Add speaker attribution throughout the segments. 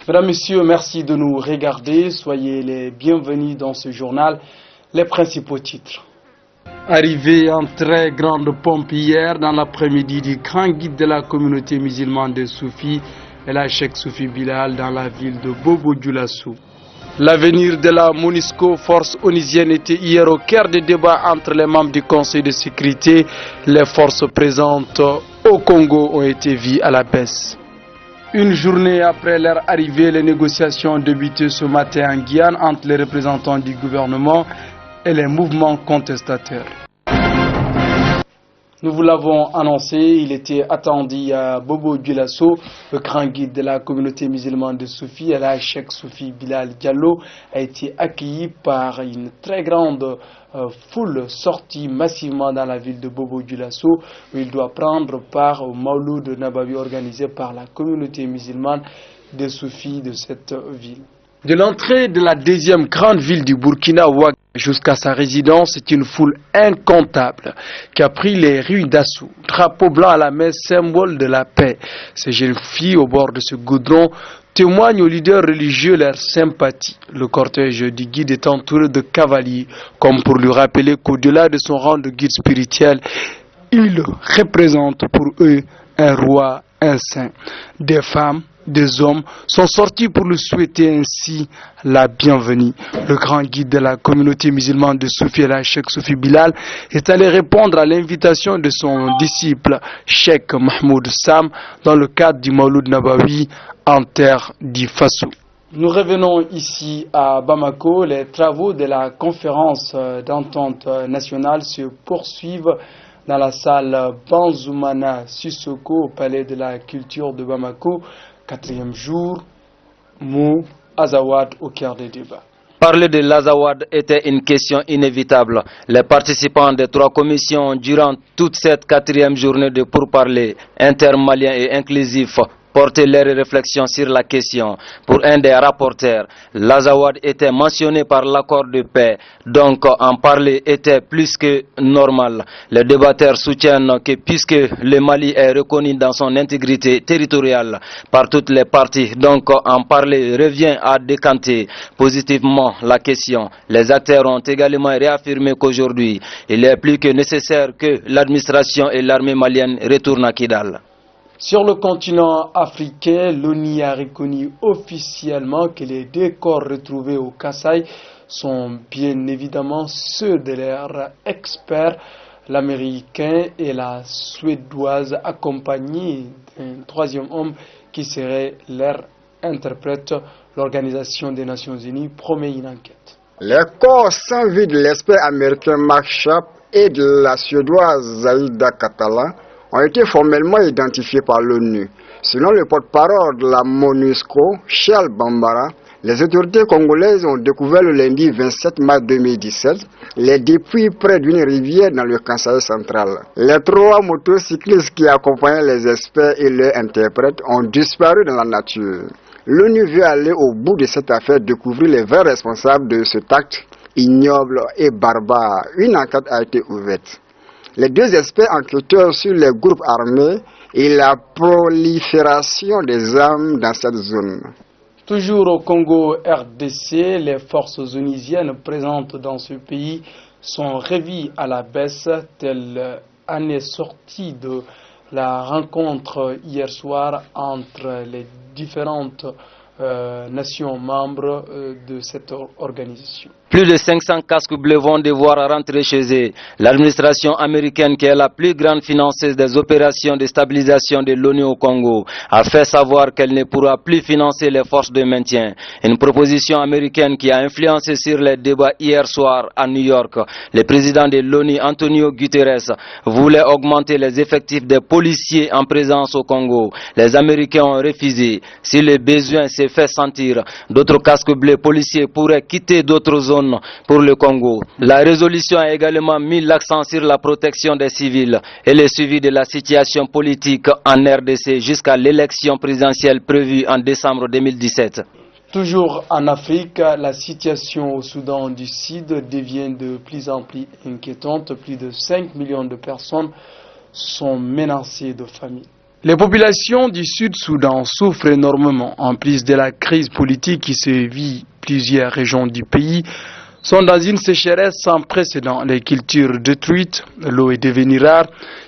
Speaker 1: Mesdames, Messieurs, merci de nous regarder. Soyez les bienvenus dans ce journal. Les principaux titres. Arrivé en très grande pompe hier dans l'après-midi du grand guide de la communauté musulmane de Soufi, El Cheikh Soufi Bilal dans la ville de Bobo-Dioulasso. L'avenir de la MONUSCO, force onusienne, était hier au cœur des débats entre les membres du Conseil de sécurité. Les forces présentes au Congo ont été vues à la baisse. Une journée après leur arrivée, les négociations ont débuté ce matin en Guyane entre les représentants du gouvernement et les mouvements contestataires. Nous vous l'avons annoncé, il était attendu à Bobo-Dioulasso, le grand guide de la communauté musulmane de Soufi, El Cheikh Soufi Bilal Diallo, a été accueilli par une très grande foule sortie massivement dans la ville de Bobo-Dioulasso, où il doit prendre part au Mawlud Nabawi organisé par la communauté musulmane de Soufi de cette ville. De l'entrée de la deuxième grande ville du Burkina Ouagadougou jusqu'à sa résidence, c'est une foule incontable qui a pris les rues d'Assou. Drapeau blanc à la main, symbole de la paix. Ces jeunes filles au bord de ce goudron témoignent aux leaders religieux leur sympathie. Le cortège du guide est entouré de cavaliers, comme pour lui rappeler qu'au-delà de son rang de guide spirituel, il représente pour eux un roi, un saint. Des femmes, des hommes sont sortis pour lui souhaiter ainsi la bienvenue. Le grand guide de la communauté musulmane de Soufi, El Cheikh Soufi Bilal, est allé répondre à l'invitation de son disciple Cheikh Mahmoud Sam dans le cadre du Mawlud Nabawi en terre du Fassou. Nous revenons ici à Bamako. Les travaux de la conférence d'entente nationale se poursuivent dans la salle Banzoumana Sissoko au palais de la culture de Bamako. 4e jour, Mou Azawad au cœur des débats.
Speaker 2: Parler de l'Azawad était une question inévitable. Les participants des 3 commissions durant toute cette 4e journée de pourparlers intermaliens et inclusifs porter leurs réflexions sur la question. Pour un des rapporteurs, l'Azawad était mentionné par l'accord de paix, donc en parler était plus que normal. Les débatteurs soutiennent que puisque le Mali est reconnu dans son intégrité territoriale par toutes les parties, donc en parler revient à décanter positivement la question. Les acteurs ont également réaffirmé qu'aujourd'hui, il est plus que nécessaire que l'administration et l'armée malienne retournent à Kidal.
Speaker 1: Sur le continent africain, l'ONU a reconnu officiellement que les 2 corps retrouvés au Kasaï sont bien évidemment ceux de leurs experts, l'américain et la suédoise, accompagnés d'un 3e homme qui serait leur interprète. L'Organisation des Nations Unies promet une enquête.
Speaker 3: Les corps sans vie de l'expert américain Mark Sharp et de la suédoise Zaida Catalan ont été formellement identifiés par l'ONU. Selon le porte-parole de la MONUSCO, Charles Bambara, les autorités congolaises ont découvert le lundi 27 mars 2017 les dépouilles près d'une rivière dans le Kasaï central. Les 3 motocyclistes qui accompagnaient les experts et leurs interprètes ont disparu dans la nature. L'ONU veut aller au bout de cette affaire, découvrir les vrais responsables de cet acte ignoble et barbare. Une enquête a été ouverte. Les 2 experts enquêteurs sur les groupes armés et la prolifération des armes dans cette zone.
Speaker 1: Toujours au Congo RDC, les forces onusiennes présentes dans ce pays sont revues à la baisse, telle année sortie de la rencontre hier soir entre les différentes nations membres de cette organisation.
Speaker 2: Plus de 500 casques bleus vont devoir rentrer chez eux. L'administration américaine, qui est la plus grande financeuse des opérations de stabilisation de l'ONU au Congo, a fait savoir qu'elle ne pourra plus financer les forces de maintien. Une proposition américaine qui a influencé sur les débats hier soir à New York. Le président de l'ONU, Antonio Guterres, voulait augmenter les effectifs des policiers en présence au Congo. Les Américains ont refusé. Si le besoin s'est fait sentir, d'autres casques bleus policiers pourraient quitter d'autres zones pour le Congo. La résolution a également mis l'accent sur la protection des civils et le suivi de la situation politique en RDC jusqu'à l'élection présidentielle prévue en décembre 2017.
Speaker 1: Toujours en Afrique, la situation au Soudan du Sud devient de plus en plus inquiétante. Plus de 5 millions de personnes sont menacées de famine. Les populations du Sud-Soudan souffrent énormément. En plus de la crise politique qui se vit plusieurs régions du pays, sont dans une sécheresse sans précédent. Les cultures détruites, l'eau est devenue rare.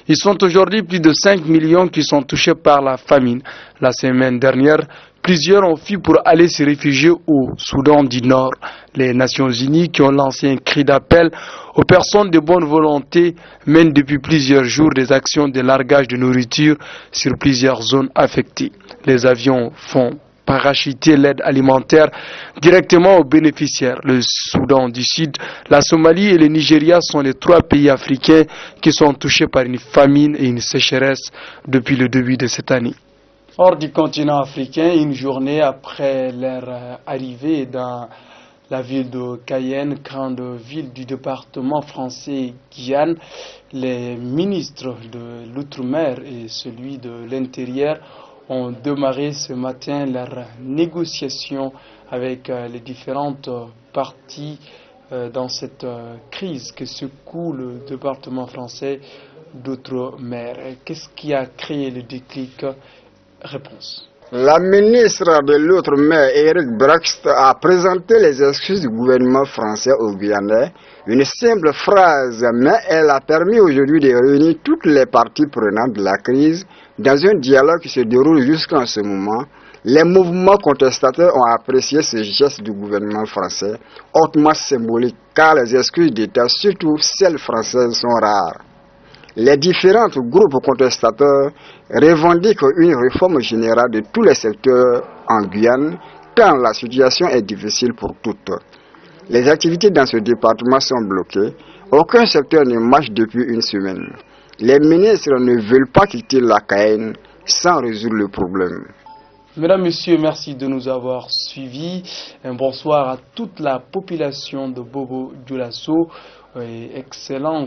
Speaker 1: Ils sont aujourd'hui plus de 5 millions qui sont touchés par la famine. La semaine dernière, plusieurs ont fui pour aller se réfugier au Soudan du Nord. Les Nations Unies, qui ont lancé un cri d'appel aux personnes de bonne volonté, mènent depuis plusieurs jours des actions de largage de nourriture sur plusieurs zones affectées. Les avions font parachuter l'aide alimentaire directement aux bénéficiaires. Le Soudan du Sud, la Somalie et le Nigeria sont les 3 pays africains qui sont touchés par une famine et une sécheresse depuis le début de cette année. Hors du continent africain, une journée après leur arrivée dans la ville de Cayenne, grande ville du département français Guyane, les ministres de l'Outre-mer et celui de l'Intérieur ont démarré ce matin leurs négociations avec les différentes parties dans cette crise que secoue le département français d'Outre-mer. Qu'est-ce qui a créé le déclic? Réponse.
Speaker 3: La ministre de l'Outre-mer, Eric Braxt, a présenté les excuses du gouvernement français aux Guyanais. Une simple phrase, mais elle a permis aujourd'hui de réunir toutes les parties prenantes de la crise dans un dialogue qui se déroule jusqu'en ce moment. Les mouvements contestataires ont apprécié ce geste du gouvernement français, hautement symbolique, car les excuses d'État, surtout celles françaises, sont rares. Les différents groupes contestataires revendiquent une réforme générale de tous les secteurs en Guyane, tant la situation est difficile pour toutes. Les activités dans ce département sont bloquées. Aucun secteur ne marche depuis une semaine. Les ministres ne veulent pas quitter la Cayenne sans résoudre le problème.
Speaker 1: Mesdames, Messieurs, merci de nous avoir suivis. Un bonsoir à toute la population de Bobo-Dioulasso. Excellent